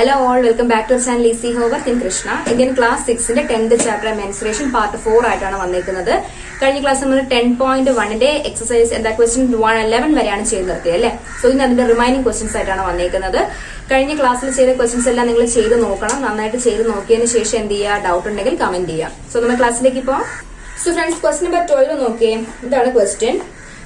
Hello all, welcome back to our channel Easy Homework in Krishna. Indian class 6ന്റെ 10th chapter menstruation part 4 ആയിട്ടാണ് വന്നിരിക്കുന്നത്. കഴിഞ്ഞ class നമ്മൾ 10.1ന്റെ exercise എന്താ question 11 വരെയാണ് ചെയ്ത് നിർത്തിയത് അല്ലേ. സോ ഇന്ന് അതിന്റെ റിമൈനിങ് ക്വസ്റ്റ്യൻസ് ആയിട്ടാണ് വന്നിരിക്കുന്നത്. കഴിഞ്ഞ ക്ലാസ്സിൽ ചെയ്ത ക്വസ്റ്റ്യൻസ് എല്ലാം നിങ്ങൾ ചെയ്ത് നോക്കണം. നന്നായിട്ട് ചെയ്ത് നോക്കിയതിന് ശേഷം എന്ത് ചെയ്യുക, ഡൗട്ട് ഉണ്ടെങ്കിൽ കമന്റ് ചെയ്യാം. സോ നമ്മൾ ക്ലാസ്സിലേക്ക് പോവാം. സോ ഫ്രണ്ട്സ്, ക്വസ്റ്റ്യൻ നമ്പർ 12 നോക്കിയേ. ഇതാണ് question.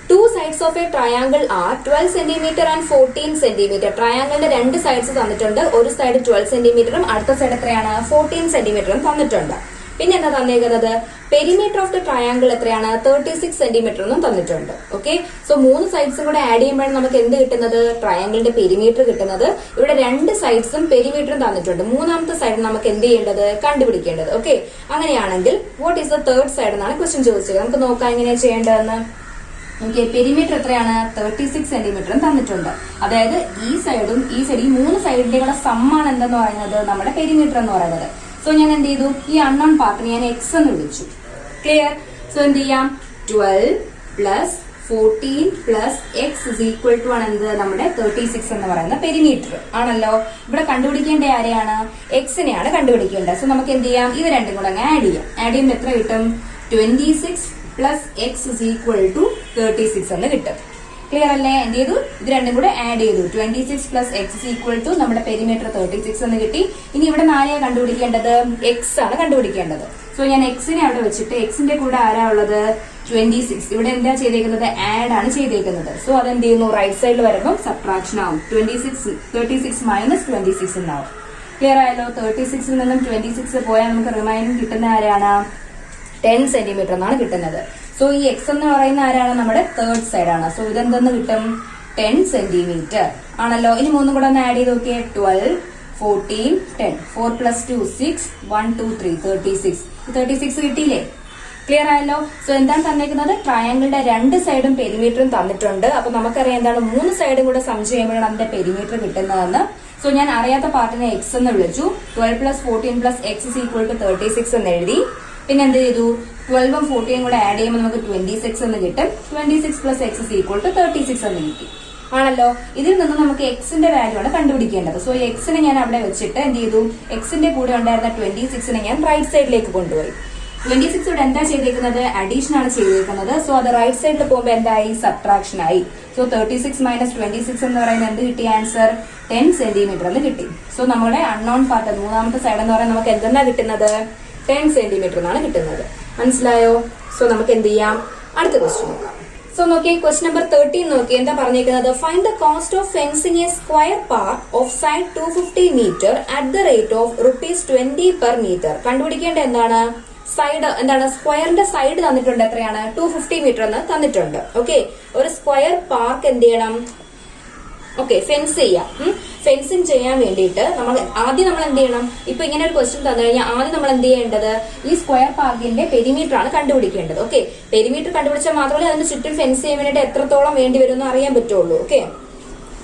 Two sides of a triangle are 12 cm and 14 cm. ട്രയാങ്കിളിന്റെ രണ്ട് സൈഡ്സ് തന്നിട്ടുണ്ട്. ഒരു സൈഡ് 12 സെന്റിമീറ്ററും അടുത്ത സൈഡ് എത്രയാണ് 14 സെന്റിമീറ്ററും തന്നിട്ടുണ്ട്. പിന്നെ എന്താ തന്നേക്കുന്നത്, പെരിമീറ്റർ ഓഫ് ദ ട്രയാങ്കിൾ എത്രയാണ് 36 സെന്റിമീറ്റർ എന്നും തന്നിട്ടുണ്ട്. ഓക്കെ, സോ മൂന്ന് സൈഡ്സും കൂടെ ആഡ് ചെയ്യുമ്പോഴാണ് നമുക്ക് എന്ത് കിട്ടുന്നത്, ട്രയാങ്കിളിന്റെ പെരിമീറ്റർ കിട്ടുന്നത്. ഇവിടെ രണ്ട് സൈഡ്സും പെരിമീറ്ററും തന്നിട്ടുണ്ട്. മൂന്നാമത്തെ സൈഡ് നമുക്ക് എന്ത് ചെയ്യേണ്ടത്, കണ്ടുപിടിക്കേണ്ടത്. ഓക്കെ, അങ്ങനെയാണെങ്കിൽ what is the third side എന്നാണ് ക്വസ്റ്റ്യൻ ചോദിച്ചത്. നമുക്ക് നോക്കാം എങ്ങനെയാ ചെയ്യേണ്ടതെന്ന്. ഓക്കെ, പെരിമീറ്റർ എത്രയാണ് 36 സെന്റിമീറ്ററും തന്നിട്ടുണ്ട്. അതായത് ഈ സൈഡും ഈ സൈഡ്, ഈ മൂന്ന് സൈഡിന്റെ കൂടെ സമ്മാണ് എന്തെന്ന് പറയുന്നത് നമ്മുടെ പെരിമീറ്റർ എന്ന് പറയുന്നത്. സോ ഞാൻ എന്ത് ചെയ്തു, ഈ അൺനോൺ പാർട്ടിനെ ഞാൻ എക്സ് എന്ന് വിളിച്ചു. ക്ലിയർ? സോ എന്ത് ചെയ്യാം, 12 plus 14 plus x is equal to ആണ് എന്ത്, നമ്മുടെ 36 എന്ന് പറയുന്ന പെരിമീറ്റർ ആണല്ലോ. ഇവിടെ കണ്ടുപിടിക്കേണ്ട ആരെയാണ്, എക്സിനെയാണ് കണ്ടുപിടിക്കേണ്ടത്. സോ നമുക്ക് എന്ത് ചെയ്യാം, ഇത് രണ്ടും കൂടെ അങ്ങ് ആഡ് ചെയ്യാം. ആഡ് ചെയ്യുമ്പോൾ എത്ര കിട്ടും, 26 plus x is equal to 36 എന്ന് കിട്ടും. ക്ലിയർ അല്ലേ? എന്ത് ചെയ്തു, ഇത് രണ്ടും കൂടെ ആഡ് ചെയ്തു. 26 plus x is equal to നമ്മുടെ പെരിമീറ്റർ 36 എന്ന് കിട്ടി. ഇനി ഇവിടെ ആരെയാണ് കണ്ടുപിടിക്കേണ്ടത്, എക്സ് ആണ് കണ്ടുപിടിക്കേണ്ടത്. സോ ഞാൻ എക്സിനെ അവിടെ വെച്ചിട്ട് എക്സിന്റെ കൂടെ ആരാ ഉള്ളത് 26. ഇവിടെ എന്താ ചെയ്തേക്കുന്നത്, ആഡ് ആണ് ചെയ്തേക്കുന്നത്. സോ അതെന്ത് ചെയ്യുന്നു, റൈറ്റ് സൈഡിൽ വരുമ്പോൾ സബ്ട്രാക്ഷൻ ആവും. 36 മൈനസ് 26 എന്നാവും. ക്ലിയർ ആയല്ലോ? 36ൽ നിന്നും 26 പോയാൽ നമുക്ക് റിമൈനിങ് കിട്ടുന്ന ആരാണ്, 10 സെന്റിമീറ്റർ എന്നാണ് കിട്ടുന്നത്. സോ ഈ എക്സ് എന്ന് പറയുന്ന ആരാണ്, നമ്മുടെ തേർഡ് സൈഡ് ആണ്. സോ ഇതെന്തെന്ന് കിട്ടും, 10 സെന്റിമീറ്റർ ആണല്ലോ. ഇനി മൂന്നും കൂടെ ഒന്ന് ആഡ് ചെയ്ത് നോക്കിയേ. 12 14 10 4 പ്ലസ് 2 6 1 2 3 36 കിട്ടിയില്ലേ? ക്ലിയർ ആയല്ലോ? സോ എന്താണ് തന്നേക്കുന്നത്, ട്രയാങ്കിളിന്റെ രണ്ട് സൈഡും പെരിമീറ്ററും തന്നിട്ടുണ്ട്. അപ്പൊ നമുക്കറിയാം എന്താണ്, മൂന്ന് സൈഡും കൂടെ സം ചെയ്യുമ്പോഴാണ് അതിന്റെ പെരിമീറ്റർ കിട്ടുന്നതെന്ന്. സോ ഞാൻ അറിയാത്ത പാർട്ടിനെ എക്സ് എന്ന് വിളിച്ചു. 12 plus 14 plus x is equal to 36 എന്ന് എഴുതി. പിന്നെ എന്ത് ചെയ്തു, 12ഉം 14ഉം കൂടെ ആഡ് ചെയ്യുമ്പോൾ നമുക്ക് 26 എന്ന് കിട്ടും. 26 plus x is equal to 36 എന്ന് കിട്ടി ആണല്ലോ. ഇതിൽ നിന്ന് നമുക്ക് എക്സിന്റെ വാല്യൂ ആണ് കണ്ടുപിടിക്കേണ്ടത്. സോ എക്സിനെ ഞാൻ അവിടെ വെച്ചിട്ട് എന്ത് ചെയ്തു, എക്സിന്റെ കൂടെ ഉണ്ടായിരുന്ന 26നെ ഞാൻ റൈറ്റ് സൈഡിലേക്ക് കൊണ്ടുപോയി. 26 ഇവിടെ എന്താ ചെയ്തേക്കുന്നത്, അഡീഷൻ ആണ് ചെയ്തേക്കുന്നത്. സോ അത് റൈറ്റ് സൈഡിൽ പോകുമ്പോൾ എന്തായി, സബ്ട്രാക്ഷൻ ആയി. സോ 36 മൈനസ് 26 എന്ന് പറയുന്നത് എന്ത് കിട്ടി, ആൻസർ 10 സെന്റിമീറ്റർ എന്ന് കിട്ടി. സോ നമ്മുടെ അൺനോൺ പാർട്ട് മൂന്നാമത്തെ സൈഡ് എന്ന് പറയുന്നത് നമുക്ക് എന്തെന്നാ കിട്ടുന്നത്, 10 സെന്റിമീറ്റർ എന്നാണ് കിട്ടുന്നത്. മനസ്സിലായോ? സോ നമുക്ക് എന്ത് ചെയ്യാം, അടുത്ത ക്വസ്റ്റ്യൻ നോക്കാം. സോ നോക്കിയേ, ക്വസ്റ്റ്യൻ നമ്പർ 13 നോക്കി. എന്താ പറഞ്ഞേക്കുന്നത്, find the cost of fencing a square part of side 250 metre at the rate of ₹20 per metre. കണ്ടുപിടിക്കേണ്ട എന്താണ്, സൈഡ് എന്താണ്, സ്ക്വയറിന്റെ സൈഡ് തന്നിട്ടുണ്ട്. എത്രയാണ്, 250 മീറ്റർ എന്ന് തന്നിട്ടുണ്ട്. ഓക്കെ, ഒരു സ്ക്വയർ പാർക്ക് എന്ത് ചെയ്യണം, ഓക്കെ, ഫെൻസ് ചെയ്യാം. ഫെൻസിങ് ചെയ്യാൻ വേണ്ടിയിട്ട് നമ്മൾ എന്ത് ചെയ്യണം, ഇപ്പൊ ഇങ്ങനെ ഒരു ക്വസ്റ്റ്യൻ തന്നു കഴിഞ്ഞാൽ ആദ്യം നമ്മൾ എന്ത് ചെയ്യേണ്ടത്, ഈ സ്ക്വയർ പാർക്കിന്റെ പെരിമീറ്റർ ആണ് കണ്ടുപിടിക്കേണ്ടത്. ഓക്കെ, പെരിമീറ്റർ കണ്ടുപിടിച്ചാൽ മാത്രമേ അതിന് ചുറ്റും ഫെൻസ് ചെയ്യാൻ വേണ്ടിയിട്ട് എത്രത്തോളം വേണ്ടി വരും എന്ന് അറിയാൻ പറ്റുള്ളൂ. ഓക്കെ,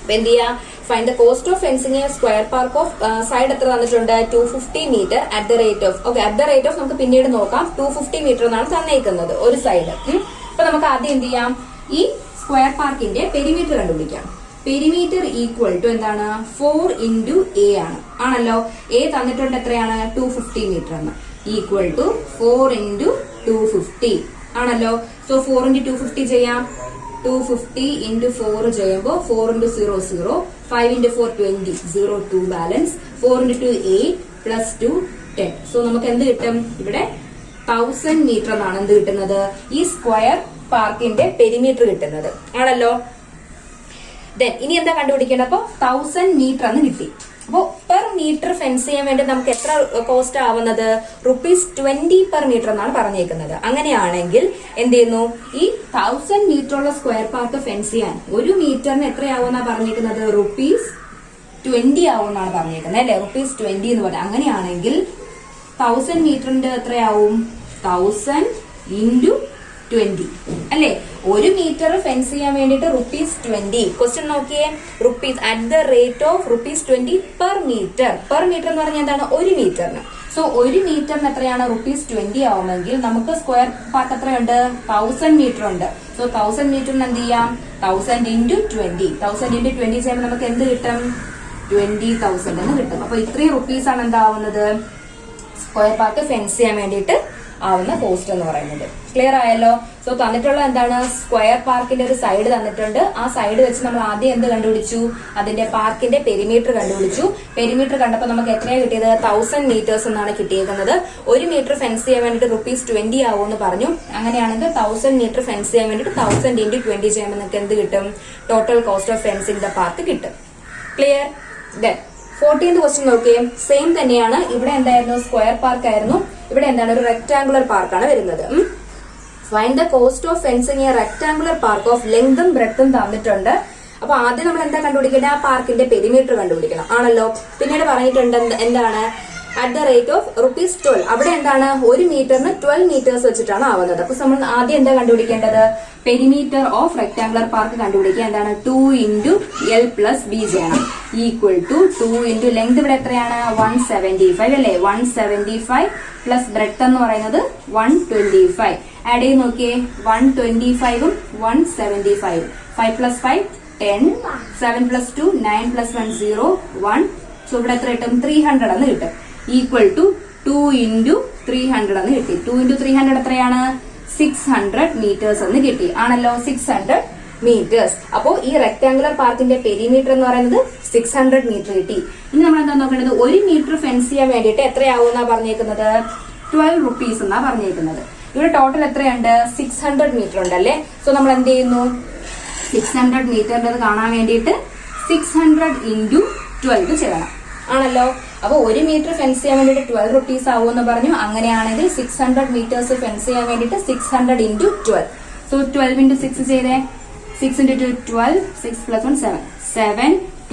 അപ്പൊ എന്ത് ചെയ്യാം, find the cost of fencing a square park of side എത്ര തന്നിട്ടുണ്ട്, 250 metre at the rate of, okay, at the rate of നമുക്ക് പിന്നീട് നോക്കാം. 250 മീറ്റർ എന്നാണ് തന്നേക്കുന്നത് ഒരു സൈഡ്. അപ്പൊ നമുക്ക് ആദ്യം എന്ത് ചെയ്യാം, ഈ സ്ക്വയർ പാർക്കിന്റെ പെരിമീറ്റർ കണ്ടുപിടിക്കാം. പെരിമീറ്റർ ഈക്വൽ ടു എന്താണ്, 4 ഇൻറ്റു എ ആണ് ആണല്ലോ. എ തന്നിട്ടുണ്ട് എത്രയാണ്, 250 മീറ്റർ എന്ന്, ഈക്വൽ ടു 4 ഇൻറ്റു 250 ആണല്ലോ. സോ 4 ഇൻറ്റു 250 ചെയ്യാം. 250 ഇൻറ്റു 4 ചെയ്യുമ്പോൾ 4 into 0 0, 5 into 4 20, 0 2 balance, 4 into 2 8 plus 2 10. So നമുക്ക് എന്ത് കിട്ടും, ഇവിടെ 1000 മീറ്റർ എന്നാണ് എന്ത് കിട്ടുന്നത്, ഈ സ്ക്വയർ പാർക്കിന്റെ പെരിമീറ്റർ കിട്ടുന്നത് ആണല്ലോ. ദെൻ ഇനി എന്താ കണ്ടുപിടിക്കേണ്ടത്, അപ്പൊ 1000 മീറ്റർ എന്ന് കിട്ടി. അപ്പോ പെർ മീറ്റർ ഫെൻസ് ചെയ്യാൻ വേണ്ടി നമുക്ക് എത്ര കോസ്റ്റ് ആവുന്നത്, ₹20 പെർ മീറ്റർ എന്നാണ് പറഞ്ഞേക്കുന്നത്. അങ്ങനെയാണെങ്കിൽ എന്ത് ചെയ്യുന്നു, ഈ 1000 മീറ്റർ ഉള്ള സ്ക്വയർ പാർക്ക് ഫെൻസ് ചെയ്യാൻ ഒരു മീറ്ററിന് എത്രയാവുമെന്നാണ് പറഞ്ഞേക്കുന്നത്, ₹20 ആവുമെന്നാണ് പറഞ്ഞേക്കുന്നത് അല്ലെ, ₹20 എന്ന് പറയാം. അങ്ങനെയാണെങ്കിൽ 1000 മീറ്ററിന്റെ എത്രയാവും, 1000 ഇൻറ്റു 20 അല്ലെ. ഒരു മീറ്റർ ഫെൻസ് ചെയ്യാൻ വേണ്ടിട്ട് ₹20. ക്വസ്റ്റ്യൻ നോക്കിയേ, rupees at the rate of ₹20 per metre. Per metre എന്ന് പറഞ്ഞാൽ എന്താണ്, ഒരു മീറ്ററിന്. സോ ഒരു മീറ്ററിന് എത്രയാണ്, ₹20 ആവുമെങ്കിൽ നമുക്ക് സ്ക്വയർ പാർട്ട് എത്രയുണ്ട്, 1000 മീറ്റർ ഉണ്ട്. സോ 1000 മീറ്ററിന് എന്ത് ചെയ്യാം, 1000 ഇൻറ്റു 20 ചെയ്യുമ്പോൾ നമുക്ക് എന്ത് കിട്ടും, 20,000 എന്ന് കിട്ടും. അപ്പൊ ഇത്രയും റുപ്പീസ് ആണ് എന്താവുന്നത് സ്ക്വയർ പാർക്ക് ഫെൻസ് ചെയ്യാൻ വേണ്ടിയിട്ട് ആവുന്ന കോസ്റ്റ് എന്ന് പറയുന്നത്. ക്ലിയർ ആയല്ലോ? സോ തന്നിട്ടുള്ള എന്താണ് സ്ക്വയർ പാർക്കിന്റെ ഒരു സൈഡ് തന്നിട്ടുണ്ട്. ആ സൈഡ് വെച്ച് നമ്മൾ ആദ്യം എന്ത് കണ്ടുപിടിച്ചു? അതിന്റെ പാർക്കിന്റെ പെരിമീറ്റർ കണ്ടുപിടിച്ചു. പെരിമീറ്റർ കണ്ടപ്പോൾ നമുക്ക് എത്രയാണ് കിട്ടിയത്? 1000 മീറ്റേഴ്സ് എന്നാണ് കിട്ടിയിരിക്കുന്നത്. 1 മീറ്റർ ഫെൻസ് ചെയ്യാൻ വേണ്ടിയിട്ട് ₹20 ആവുമെന്ന് പറഞ്ഞു. അങ്ങനെയാണെങ്കിൽ 1000 മീറ്റർ ഫെൻസ് ചെയ്യാൻ വേണ്ടിയിട്ട് 1000 × 20 ചെയ്യുമ്പോൾ നിങ്ങൾക്ക് എന്ത് കിട്ടും? Total cost of fencing the park കിട്ടും. ക്ലിയർ? 14th ക്വസ്റ്റ്യൻ നോക്കിയേ. സെയിം തന്നെയാണ്. ഇവിടെ എന്തായിരുന്നു? സ്ക്വയർ പാർക്ക് ആയിരുന്നു. ഇവിടെ എന്താണ്? ഒരു റെക്ടാംഗുലർ പാർക്കാണ് വരുന്നത്. Find the cost of fencing a rectangular park of ലെങ്തും ബ്രെഡ്ത്തും തന്നിട്ടുണ്ട്. അപ്പൊ ആദ്യം നമ്മൾ എന്താ കണ്ടുപിടിക്കേണ്ടത്? ആ പാർക്കിന്റെ പെരിമീറ്റർ കണ്ടുപിടിക്കണം ആണല്ലോ. പിന്നീട് പറഞ്ഞിട്ടുണ്ട് എന്താണ്? At the rate of ₹12. അവിടെ എന്താണ്? 1 മീറ്ററിന് 12 മീറ്റേഴ്സ് വെച്ചിട്ടാണ് ആവുന്നത്. അപ്പൊ നമ്മൾ ആദ്യം എന്താ കണ്ടുപിടിക്കേണ്ടത്? പെരിമീറ്റർ ഓഫ് റെക്ടാംഗുലർ പാർക്ക് കണ്ടുപിടിക്കുക. എന്താണ്? 2 × L + B ചെയ്യണം. ഈക്വൽ ടു 2 × ലെങ്ത് ഇവിടെ എത്രയാണ്? 175 അല്ലേ? 175 പ്ലസ് ബ്രെഡ്ത്ത് എന്ന് പറയുന്നത് 125. ആഡ് ചെയ്ത് നോക്കിയേ. 125ഉം 175. 5 + 5 10. 7 + 2 9 + 1 0 1. സോ ഇവിടെ എത്ര കിട്ടും? 300 എന്ന് കിട്ടും. ഈക്വൽ ടു 2 × 300 എന്ന് കിട്ടി. 2 × 300 എത്രയാണ്? 600 മീറ്റേഴ്സ് എന്ന് കിട്ടി ആണല്ലോ. 600 മീറ്റേഴ്സ്. അപ്പോ ഈ റെക്ടാംഗുലർ പാർക്കിന്റെ പെരിമീറ്റർ എന്ന് പറയുന്നത് 600 മീറ്റർ കിട്ടി. ഇനി നമ്മൾ എന്താ നോക്കേണ്ടത്? 1 മീറ്റർ ഫെൻസ് ചെയ്യാൻ വേണ്ടിയിട്ട് എത്രയാവും എന്നാ പറഞ്ഞേക്കുന്നത്? ₹12 എന്നാ പറഞ്ഞേക്കുന്നത്. ഇവിടെ ടോട്ടൽ എത്രയുണ്ട്? 600 മീറ്റർ ഉണ്ടല്ലേ. സോ നമ്മൾ എന്ത് ചെയ്യുന്നു? 600 മീറ്ററിന്റെ കാണാൻ വേണ്ടിയിട്ട് 600 × 12 ചെയ്യണം ആണല്ലോ. അപ്പൊ 1 മീറ്റർ ഫെൻസ് ചെയ്യാൻ വേണ്ടിയിട്ട് ₹12 ആവുമെന്ന് പറഞ്ഞു. അങ്ങനെയാണെങ്കിൽ 600 മീറ്റേഴ്സ് ഫെൻസ് ചെയ്യാൻ വേണ്ടിയിട്ട് 600 × 12. സോ 12 × 6 ചെയ്തേ. 6 × 2 12. 6 + 1 7.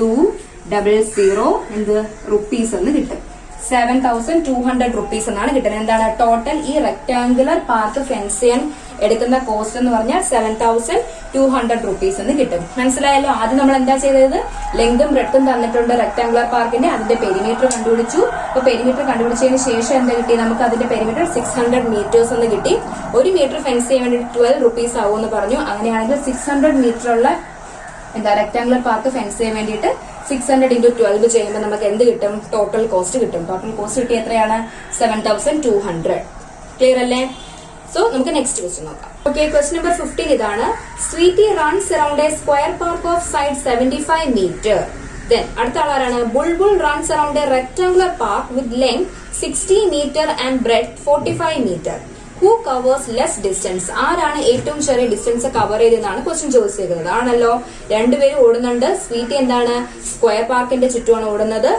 7200 എന്ത് റുപ്പീസ് എന്ന് കിട്ടും. 7200 റുപ്പീസ് എന്നാണ് കിട്ടുന്നത്. എന്താണ് ടോട്ടൽ ഈ റെക്ടാംഗുലർ പാർക്ക് ഫെൻസ് ചെയ്യാൻ എടുക്കുന്ന കോസ്റ്റ് എന്ന് പറഞ്ഞാൽ 7200 റുപ്പീസ് എന്ന് കിട്ടും. മനസ്സിലായല്ലോ? ആദ്യം നമ്മൾ എന്താ ചെയ്തത്? ലെങ്തും ബ്രെഡ്ത്തും തന്നിട്ടുണ്ട് റെക്ടാംഗുലർ പാർക്കിന്റെ. അതിന്റെ പെരിമീറ്റർ കണ്ടുപിടിച്ചു. അപ്പൊ പെരിമീറ്റർ കണ്ടുപിടിച്ചതിന് ശേഷം എന്താ കിട്ടി? നമുക്ക് അതിന്റെ പെരിമീറ്റർ 600 മീറ്റേഴ്സ് എന്ന് കിട്ടി. 1 മീറ്റർ ഫെൻസ് ചെയ്യാൻ വേണ്ടി ₹12 ആവുമെന്ന് പറഞ്ഞു. അങ്ങനെയാണെങ്കിൽ 600 മീറ്റർ ഉള്ള എന്താ റെക്ടാംഗുലർ പാർക്ക് ഫെൻസ് ചെയ്യാൻ വേണ്ടിയിട്ട് 600 × 12 ചെയ്യുമ്പോൾ നമുക്ക് എന്ത് കിട്ടും? ടോട്ടൽ കോസ്റ്റ് കിട്ടും. ടോട്ടൽ കോസ്റ്റ് കിട്ടി എത്രയാണ്? 7200. ക്ലിയർ അല്ലേ? സോ നമുക്ക് നെക്സ്റ്റ് ക്വസ്റ്റ്യൻ നോക്കാം. ഓക്കെ, ക്വസ്റ്റ്യൻ നമ്പർ 15 ഇതാണ്. Sweety runs around a square park of side 75 metre. Then അടുത്ത ആളാരാണ്? Bulbul runs around a rectangular park with length 60 metre and breadth 45 metre. Who covers less distance? ആരാണ് ഏറ്റവും ചെറിയ distance cover ചെയ്തെന്നാണ് question ചോദിച്ചിരിക്കുന്നത് ആണല്ലോ. രണ്ടുപേരും ഓടുന്നുണ്ട്. സ്വീറ്റി എന്താണ്? സ്ക്വയർ പാർക്കിന്റെ ചുറ്റുമാണ് ഓടുന്നത്.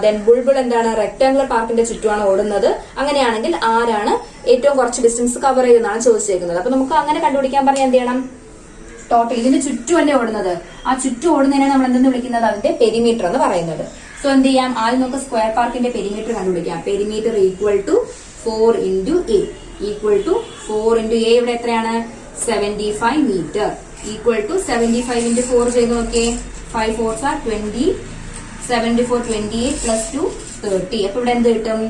ദെൻ ബുൾബുൾ എന്താണ്? റെക്ടാംഗുലർ പാർക്കിന്റെ ചുറ്റുമാണ് ഓടുന്നത്. അങ്ങനെയാണെങ്കിൽ ആരാണ് ഏറ്റവും കുറച്ച് ഡിസ്റ്റൻസ് കവർ ചെയ്തെന്നാണ് ചോദിച്ചിരിക്കുന്നത്. അപ്പൊ നമുക്ക് അങ്ങനെ കണ്ടുപിടിക്കാൻ പറഞ്ഞാൽ എന്ത് ചെയ്യണം? ടോട്ടൽ ഇതിന്റെ ചുറ്റുമല്ലേ ഓടുന്നത്. ആ ചുറ്റും ഓടുന്നതിനാണ് നമ്മൾ എന്തെന്ന് വിളിക്കുന്നത്? അതിന്റെ പെരിമീറ്റർ എന്ന് പറയുന്നത്. സോ എന്ത് ചെയ്യാം? ആദ്യം നമുക്ക് സ്ക്വയർ പാർക്കിന്റെ പെരിമീറ്റർ കണ്ടുപിടിക്കാം. Perimeter equal to 4 × A. Equal to 4 × A ഇവിടെ എത്രയാണ്? 75 മീറ്റർ. ഈക്വൽ ടു 75 × 4 ചെയ്ത് നോക്കിയേ. 5 4s are 20. 74 28 + 2 30. അപ്പൊ ഇവിടെ എന്ത് കിട്ടും?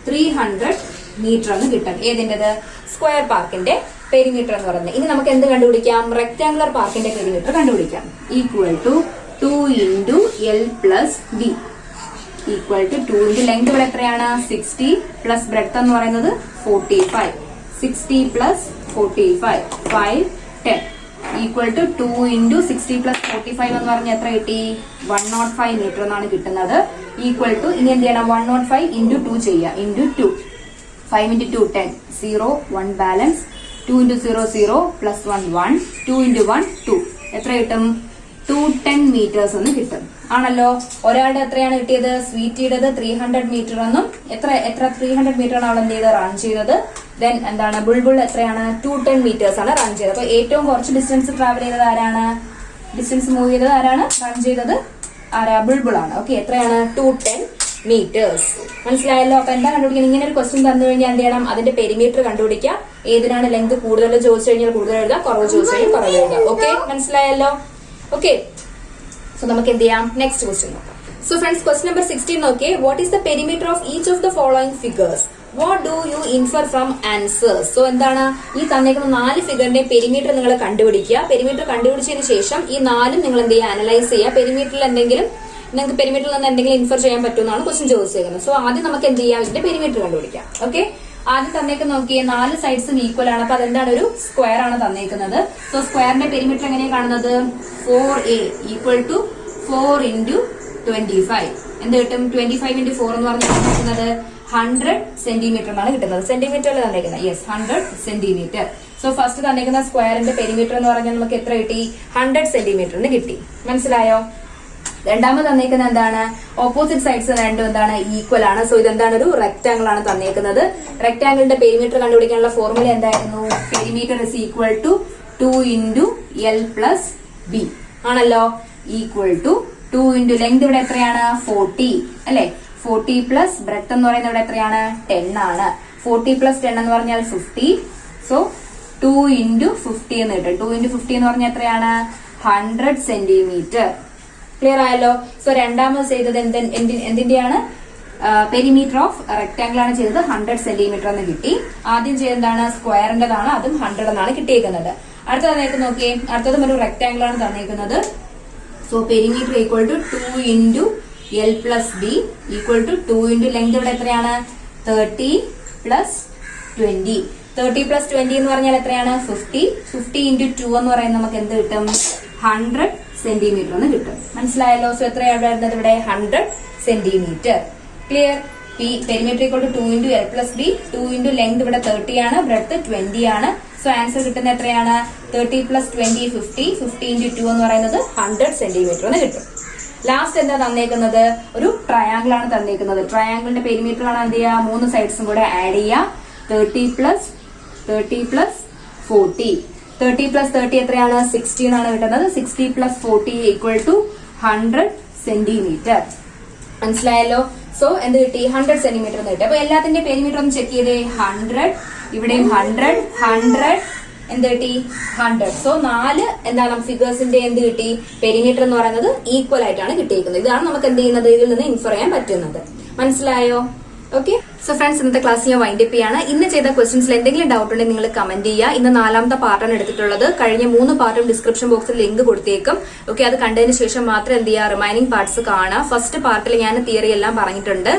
300 മീറ്റർ എന്ന് കിട്ടും. ഏതിൻ്റെത്? സ്ക്വയർ പാർക്കിന്റെ പെരിമീറ്റർ എന്ന് പറയുന്നത്. ഇനി നമുക്ക് എന്ത് കണ്ടുപിടിക്കാം? റെക്ടാംഗുലർ പാർക്കിന്റെ പെരിമീറ്റർ കണ്ടുപിടിക്കാം. Equal to 2 × L + B. Equal to 2 × length ഇവിടെ എത്രയാണ്? 60 പ്ലസ് ബ്രെഡ്ത്ത് എന്ന് പറയുന്നത് 45. 60 + 45 5 10 ഈക്വൽ ടു 2 × 60 + 45 എന്ന് പറഞ്ഞാൽ എത്ര കിട്ടി? 105 മീറ്റർ എന്നാണ് കിട്ടുന്നത്. ഈക്വൽ ടു ഇനി എന്ത് ചെയ്യണം? 105 × 2 ചെയ്യുക. × 2 5 × 2 10 0 1 ബാലൻസ് 2 × 0 0 + 1 1 2 × 1 2 എത്ര കിട്ടും? 210 മീറ്റേഴ്സ് എന്ന് കിട്ടും ആണല്ലോ. ഒരാളുടെ എത്രയാണ് കിട്ടിയത്? സ്വീറ്റിയുടേത് 300 മീറ്റർ എന്നും എത്ര 300 മീറ്റർ ആണ് അവൾ എന്ത് ചെയ്ത് റൺ ചെയ്തത്. ദെൻ എന്താണ്? ബുൾബുൾ എത്രയാണ്? 210 മീറ്റേഴ്സ് ആണ് റൺ ചെയ്തത്. അപ്പൊ ഏറ്റവും കുറച്ച് ഡിസ്റ്റൻസ് ട്രാവൽ ചെയ്തത് ആരാണ്? ഡിസ്റ്റൻസ് മൂവ് ചെയ്തത് ആരാണ്? റൺ ചെയ്തത് ആരാ? ബുൾബുൾ ആണ്. ഓക്കെ, എത്രയാണ്? 210 മീറ്റേഴ്സ്. മനസ്സിലായല്ലോ? അപ്പൊ എന്താ കണ്ടുപിടിക്കുന്നത്? ഇങ്ങനെ ഒരു ക്വസ്റ്റ്യൻ തന്നു കഴിഞ്ഞാൽ എന്ത് ചെയ്യണം? അതിന്റെ പെരിമീറ്റർ കണ്ടുപിടിക്കാം. ഏതിനാണ് ലെങ്ത് കൂടുതൽ ചോദിച്ചു കഴിഞ്ഞാൽ കൂടുതൽ എഴുതാം, കുറവ് ചോദിച്ചു കഴിഞ്ഞാൽ കുറവ് എഴുതാം. ഓക്കെ, മനസ്സിലായല്ലോ? ഓക്കെ, സോ നമുക്ക് എന്ത് ചെയ്യാം? നെക്സ്റ്റ് ക്വസ്റ്റ്യൻ നോക്കാം. സോ ഫ്രണ്ട്സ്, ക്വസ്റ്റ്യൻ നമ്പർ 16 നോക്കിയേ. What is the perimeter of each of the following figures? What do you infer from answers? So എന്താണ്? ഈ തന്നേക്കുന്ന 4 ഫിഗറിന്റെ പെരിമീറ്റർ നിങ്ങൾ കണ്ടുപിടിക്കുക. പെരിമീറ്റർ കണ്ടുപിടിച്ചതിന് ശേഷം ഈ 4 നിങ്ങൾ എന്ത് ചെയ്യുക? അനലൈസ് ചെയ്യുക. പെരിമീറ്ററിൽ എന്തെങ്കിലും നിങ്ങൾക്ക് പെരിമീറ്ററിൽ നിന്ന് എന്തെങ്കിലും ഇൻഫർ ചെയ്യാൻ പറ്റുമെന്നാണ് ക്വസ്റ്റ്യൻ ചോദിച്ചേക്കുന്നത്. സോ ആദ്യം നമുക്ക് എന്ത് ചെയ്യാം, ഇതിന്റെ പെരിമീറ്റർ കണ്ടുപിടിക്കാം. ഓക്കെ, ആദ്യം തന്നേക്ക് നോക്കിയേ 4 സൈഡ്സും ഈക്വൽ ആണ്. അപ്പൊ അതെന്താണ്, ഒരു സ്ക്വയർ ആണ് തന്നേക്കുന്നത്. സോ സ്ക്വയറിന്റെ പെരിമീറ്റർ എങ്ങനെയാണ് കാണുന്നത്, 4a ഈക്വൽ ടു 4 × 25. എന്ത് കിട്ടും, 25 × 4 എന്ന് പറഞ്ഞാൽ 100 സെന്റിമീറ്റർ എന്നാണ് കിട്ടുന്നത്. സെന്റിമീറ്ററിൽ തന്നേക്കുന്നത്, യെസ് 100 സെന്റിമീറ്റർ. സോ ഫസ്റ്റ് തന്നേക്കുന്ന സ്ക്വയറിന്റെ പെരിമീറ്റർ എന്ന് പറഞ്ഞാൽ നമുക്ക് എത്ര കിട്ടി, 100 സെന്റിമീറ്ററിന് കിട്ടി. മനസ്സിലായോ? രണ്ടാമത് തന്നേക്കുന്ന എന്താണ്, ഓപ്പോസിറ്റ് സൈഡ്സ് രണ്ടും എന്താണ്, ഈക്വൽ ആണ്. സോ ഇതെന്താണ്, ഒരു റെക്ടാംഗിൾ ആണ് തന്നേക്കുന്നത്. റെക്ടാംഗിളിന്റെ പെരിമീറ്റർ കണ്ടുപിടിക്കാനുള്ള ഫോർമുല എന്തായിരുന്നു, perimeter is equal to 2 × L + B ആണല്ലോ. ഈക്വൽ ടു 2 × ലെങ്ത് ഇവിടെ എത്രയാണ്, 40 അല്ലെ. 40 പ്ലസ് ബ്രെത്ത് എന്ന് പറയുന്നത് ഇവിടെ എത്രയാണ്, 10 ആണ്. 40 + 10 എന്ന് പറഞ്ഞാൽ 50. സോ 2 × 50 എന്ന് കിട്ടും. 2 × 50 എന്ന് പറഞ്ഞാൽ എത്രയാണ്, 100 സെന്റിമീറ്റർ. ക്ലിയർ ആയല്ലോ. സോ രണ്ടാമത് ചെയ്തത് എന്തിന്റെയാണ്, പെരിമീറ്റർ ഓഫ് റെക്ടാംഗിൾ ആണ് ചെയ്തത്, 100 സെന്റിമീറ്റർ എന്ന് കിട്ടി. ആദ്യം ചെയ്തതാണ് സ്ക്വയറിന്റെതാണ്, അതും 100 എന്നാണ് കിട്ടിയേക്കുന്നത്. അടുത്തത് തന്നേക്ക് നോക്കിയേ, അടുത്തതും ഒരു റെക്ടാംഗിൾ ആണ് തന്നേക്കുന്നത്. So perimeter equal to 2 × L + B equal to 2 × length ഇവിടെ എത്രയാണ്, 30 + 20. 30 + 20 എന്ന് പറഞ്ഞാൽ എത്രയാണ്, 50. 50 × 2 എന്ന് പറയുന്നത് നമുക്ക് എന്ത് കിട്ടും, 100 സെന്റിമീറ്റർ എന്ന് കിട്ടും. മനസ്സിലായല്ലോ. സോ എത്രയാണ് വരുന്നത് ഇവിടെ, 100 centimetre. Clear. Perimeter equal to 2 × L + B. 2 × length ഇവിടെ 30 ആണ്, ബ്രെഡ്ത്ത് 20 ആണ്. സോ ആൻസർ കിട്ടുന്ന എത്രയാണ്, 30 + 20 50. 50 × 2 എന്ന് പറയുന്നത് 100 സെന്റിമീറ്റർ എന്ന് കിട്ടും. ലാസ്റ്റ് എന്താ തന്നേക്കുന്നത്, ഒരു ട്രയാംഗിൾ ആണ് തന്നേക്കുന്നത്. ട്രയാംഗിളിന്റെ പെരിമീറ്റർ ആണ് എന്ത് ചെയ്യുക, 3 സൈഡ്സും കൂടെ ആഡ് ചെയ്യുക. 30 + 40. 30 + 30 എത്രയാണ്, 60 എന്നാണ് കിട്ടുന്നത്. 60 + 40 ഈക്വൽ ടു 100 സെന്റിമീറ്റർ. മനസ്സിലായല്ലോ. സോ എന്ത് കിട്ടി, 100 സെന്റിമീറ്റർ എന്ന് കിട്ടി. അപ്പൊ എല്ലാത്തിന്റെ പെരിമീറ്റർ ഒന്ന് ചെക്ക് ചെയ്തേ. 100, ഇവിടെയും 100, 100, എന്ത് കിട്ടി, 100. സോ 4 എന്താണ് ഫിഗേഴ്സിന്റെ എന്ത് കിട്ടി, പെരിമീറ്റർ എന്ന് പറയുന്നത് ഈക്വൽ ആയിട്ടാണ് കിട്ടിയിരിക്കുന്നത്. ഇതാണ് നമുക്ക് എന്ത് ചെയ്യുന്നത്, ഇതിൽ നിന്ന് ഇൻഫർ ചെയ്യാൻ പറ്റുന്നത്. മനസ്സിലായോ? ഓക്കെ. സോ ഫ്രണ്ട്സ്, ഇന്നത്തെ ക്ലാസ് ഞാൻ വൈൻഡ് അപ്പ് ചെയ്യാണ്. ഇന്ന് ചെയ്ത ക്വസ്റ്റ്യൻസിൽ എന്തെങ്കിലും ഡൗട്ട് ഉണ്ടെങ്കിൽ നിങ്ങൾ കമന്റ് ചെയ്യുക. ഇന്ന് 4ാമത്തെ പാർട്ടാണ് എടുത്തിട്ടുള്ളത്. കഴിഞ്ഞ 3 പാർട്ടും ഡിസ്ക്രിപ്ഷൻ ബോക്സിൽ ലിങ്ക് കൊടുത്തേക്കും. ഓക്കെ, അത് കണ്ടതിന് ശേഷം മാത്രം എന്ത് ചെയ്യുക, റിമൈനിങ് പാർട്സ് കാണുക. ഫസ്റ്റ് പാർട്ടിൽ ഞാൻ തിയറി എല്ലാം പറഞ്ഞിട്ടുണ്ട്.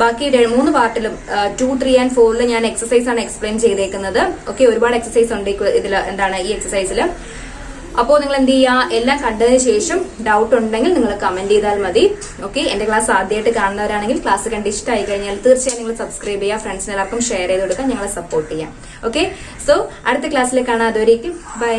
ബാക്കി 3 പാർട്ടിലും 2, 3 and 4 ഞാൻ എക്സസൈസ് ആണ് എക്സ്പ്ലെയിൻ ചെയ്തേക്കുന്നത്. ഓക്കെ, ഒരുപാട് എക്സസൈസ് ഉണ്ട് ഇതിൽ, എന്താണ് ഈ എക്സസൈസിൽ. അപ്പോൾ നിങ്ങൾ എന്ത് ചെയ്യുക, എല്ലാം കണ്ടതിന് ശേഷം ഡൗട്ട് ഉണ്ടെങ്കിൽ നിങ്ങൾ കമന്റ് ചെയ്താൽ മതി. ഓക്കെ, എന്റെ ക്ലാസ് ആദ്യമായിട്ട് കാണുന്നവരാണെങ്കിൽ ക്ലാസ് കണ്ട് ഇഷ്ടമായി കഴിഞ്ഞാൽ തീർച്ചയായും നിങ്ങൾ സബ്സ്ക്രൈബ് ചെയ്യുക, ഫ്രണ്ട്സിന് എല്ലാവർക്കും ഷെയർ ചെയ്ത് കൊടുക്കുക, ഞങ്ങളെ സപ്പോർട്ട് ചെയ്യാം. ഓക്കെ, സോ അടുത്ത ക്ലാസ്സിൽ കാണാം. അതുവരേക്കും ബൈ.